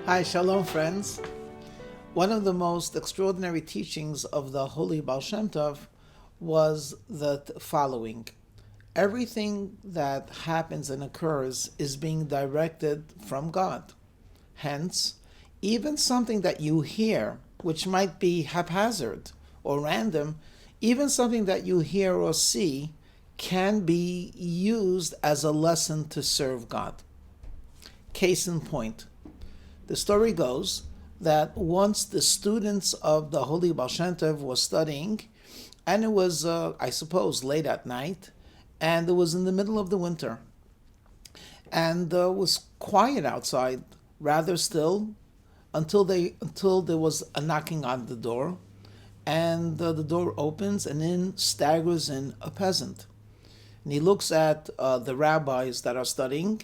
Hi, Shalom friends. One of the most extraordinary teachings of the Holy Baal Shem Tov was the following. Everything that happens and occurs is being directed from God. Hence, even something that you hear, which might be haphazard or random, even something that you hear or see can be used as a lesson to serve God. Case in point. The story goes that once the students of the Holy Baal Shem Tov were studying, and it was, I suppose, late at night, and it was in the middle of the winter, and it was quiet outside, rather still, until there was a knocking on the door, and the door opens, and in staggers in a peasant, and he looks at the rabbis that are studying,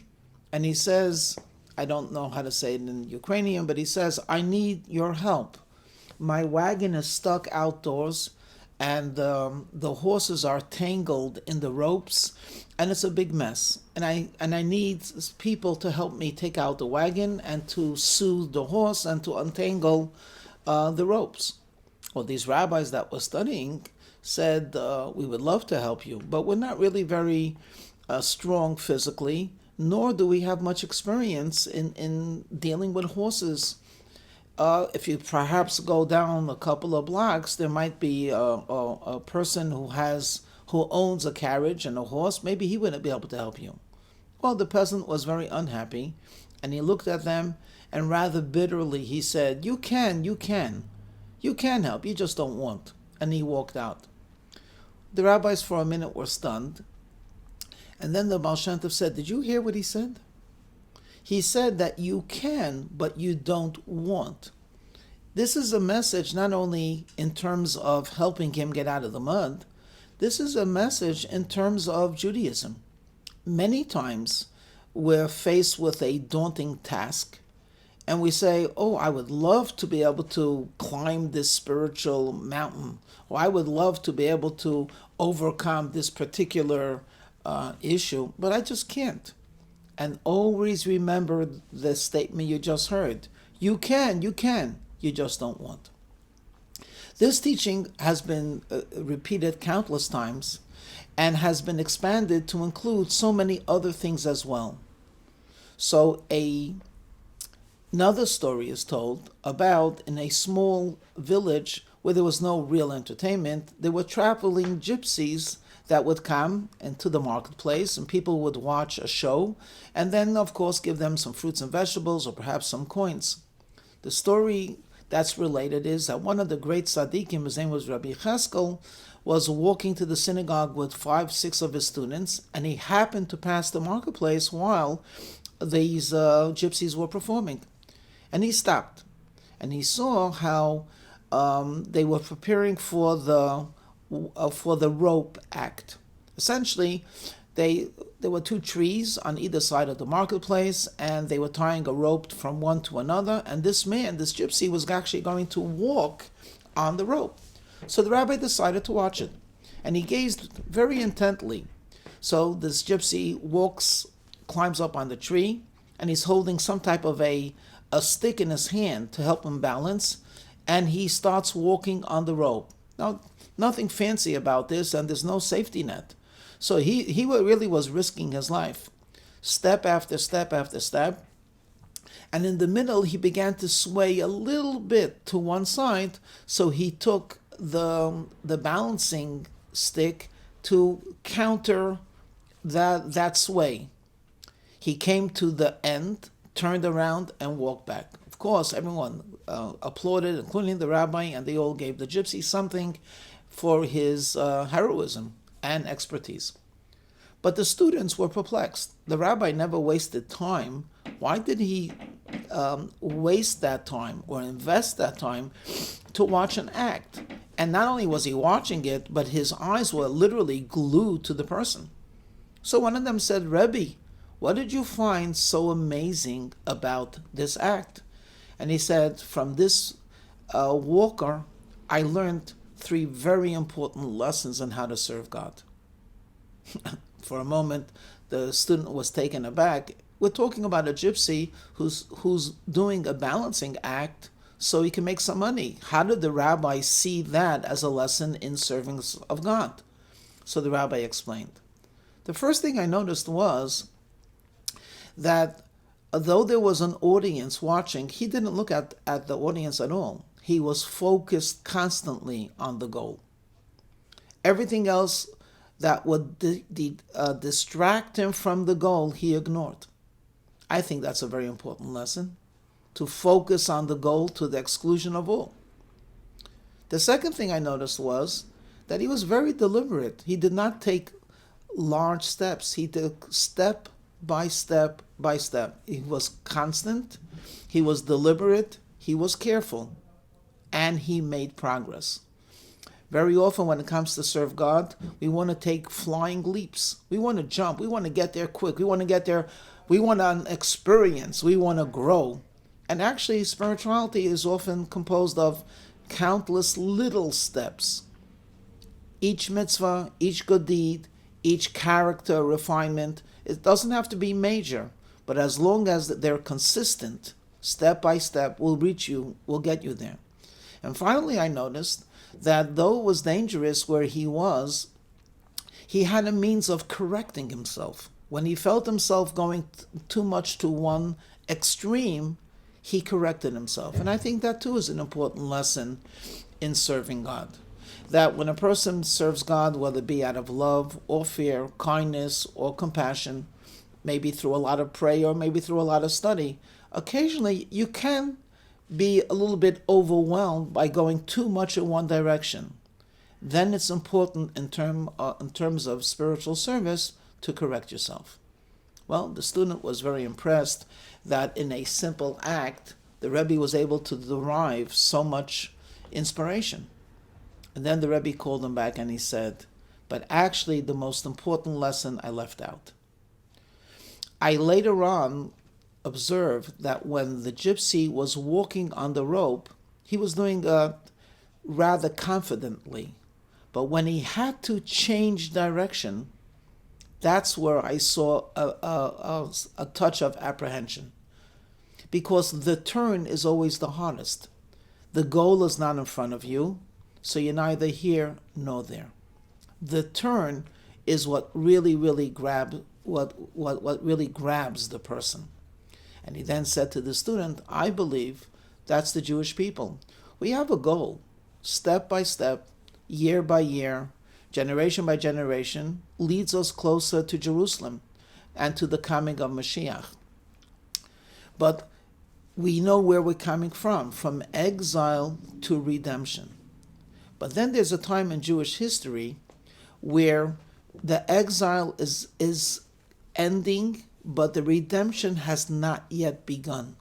and he says, I don't know how to say it in Ukrainian, but he says, I need your help. My wagon is stuck outdoors, and the horses are tangled in the ropes, and it's a big mess. And I need people to help me take out the wagon and to soothe the horse and to untangle the ropes. Well, these rabbis that were studying said, we would love to help you, but we're not really very strong physically, nor do we have much experience in dealing with horses. If you perhaps go down a couple of blocks, there might be a person who owns a carriage and a horse. Maybe he wouldn't be able to help you. Well, the peasant was very unhappy, and he looked at them, and rather bitterly he said, you can help, you just don't want. And he walked out. The rabbis for a minute were stunned. And then the Baal Shem Tov said, did you hear what he said? He said that you can, but you don't want. This is a message not only in terms of helping him get out of the mud, this is a message in terms of Judaism. Many times we're faced with a daunting task, and we say, oh, I would love to be able to climb this spiritual mountain, or I would love to be able to overcome this particular issue, but I just can't. And always remember the statement you just heard. You can, you just don't want. This teaching has been repeated countless times and has been expanded to include so many other things as well. So another story is told about in a small village where there was no real entertainment, there were traveling gypsies that would come into the marketplace, and people would watch a show, and then, of course, give them some fruits and vegetables or perhaps some coins. The story that's related is that one of the great tzaddikim, his name was Rabbi Ahron Hecht, was walking to the synagogue with 5-6 of his students, and he happened to pass the marketplace while these gypsies were performing. And he stopped, and he saw how they were preparing for the rope act. Essentially, there were 2 trees on either side of the marketplace, and they were tying a rope from one to another, and this gypsy, was actually going to walk on the rope. So the rabbi decided to watch it, and he gazed very intently. So this gypsy climbs up on the tree, and he's holding some type of a stick in his hand to help him balance, and he starts walking on the rope. Now, nothing fancy about this, and there's no safety net. So he really was risking his life, step after step after step. And in the middle, he began to sway a little bit to one side, so he took the balancing stick to counter that sway. He came to the end, turned around, and walked back. Of course, everyone applauded, including the rabbi, and they all gave the gypsy something for his heroism and expertise. But the students were perplexed. The rabbi never wasted time. Why did he waste that time or invest that time to watch an act? And not only was he watching it, but his eyes were literally glued to the person. So one of them said, Rebbe, what did you find so amazing about this act? And he said, from this walker, I learned 3 very important lessons on how to serve God. For a moment, the student was taken aback. We're talking about a gypsy who's doing a balancing act so he can make some money. How did the rabbi see that as a lesson in service of God? So the rabbi explained. The first thing I noticed was that though there was an audience watching, he didn't look at the audience at all. He was focused constantly on the goal. Everything else that would distract him from the goal, he ignored. I think that's a very important lesson, to focus on the goal to the exclusion of all. The second thing I noticed was that he was very deliberate. He did not take large steps. He took step by step by step. He was constant, he was deliberate, he was careful, and he made progress. Very often when it comes to serve God, we want to take flying leaps. We want to jump. We want to get there quick. We want to get there. We want an experience. We want to grow. And actually, spirituality is often composed of countless little steps. Each mitzvah, each good deed, each character refinement, it doesn't have to be major, but as long as they're consistent, step by step, will reach you, will get you there. And finally, I noticed that though it was dangerous where he was, he had a means of correcting himself. When he felt himself going too much to one extreme, he corrected himself. And I think that too is an important lesson in serving God. That when a person serves God, whether it be out of love or fear, kindness or compassion, maybe through a lot of prayer or maybe through a lot of study, occasionally you can be a little bit overwhelmed by going too much in one direction. Then it's important in terms of spiritual service to correct yourself. Well, the student was very impressed that in a simple act, the Rebbe was able to derive so much inspiration. And then the Rebbe called him back and he said, but actually the most important lesson I left out. I later on observed that when the gypsy was walking on the rope, he was doing rather confidently. But when he had to change direction, that's where I saw a touch of apprehension. Because the turn is always the hardest. The goal is not in front of you, so you're neither here nor there. The turn is what really grabs the person. And he then said to the student, I believe that's the Jewish people. We have a goal, step by step, year by year, generation by generation, leads us closer to Jerusalem and to the coming of Mashiach. But we know where we're coming from exile to redemption. But then there's a time in Jewish history where the exile is ending, but the redemption has not yet begun.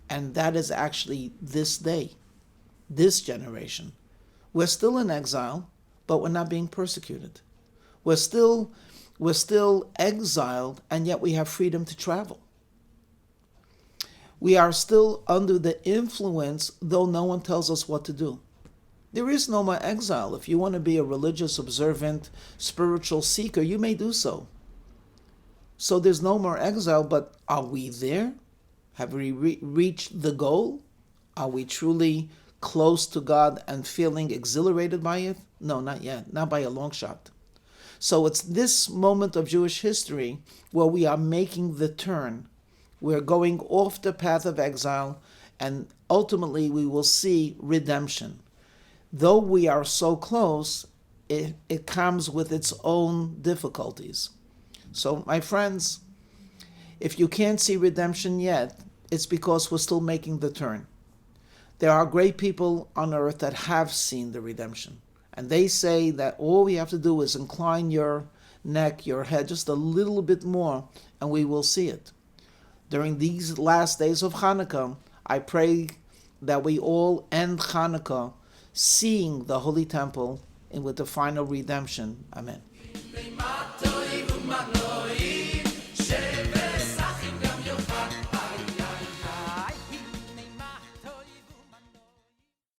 And that is actually this day, this generation. We're still in exile, but we're not being persecuted. We're still exiled, and yet we have freedom to travel. We are still under the influence, though no one tells us what to do. There is no more exile. If you want to be a religious, observant, spiritual seeker, you may do so. So there's no more exile, but are we there? Have we reached the goal? Are we truly close to God and feeling exhilarated by it? No, not yet, not by a long shot. So it's this moment of Jewish history where we are making the turn. We're going off the path of exile, and ultimately we will see redemption. Though we are so close, it comes with its own difficulties. So, my friends, if you can't see redemption yet, it's because we're still making the turn. There are great people on earth that have seen the redemption. And they say that all we have to do is incline your neck, your head, just a little bit more, and we will see it. During these last days of Hanukkah, I pray that we all end Hanukkah seeing the Holy Temple and with the final redemption. Amen.